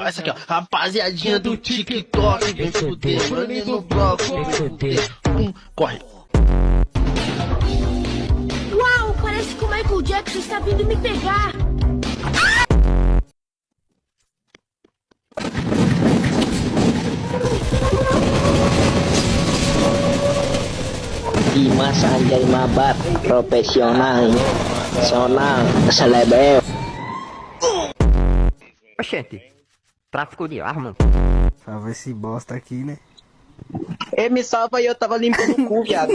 Essa aqui, ó. Rapaziadinha do TikTok. Vem fuder, mano, no bloco. Vem fuder. Corre. Uau, parece que o Michael Jackson está vindo me pegar. Dimas Anjay Mabat, profesional, sonal, selebel. Oxente, tráfico de arma. Salva esse bosta aqui, né? Ei, me salva aí, eu tava limpando o cu, viado.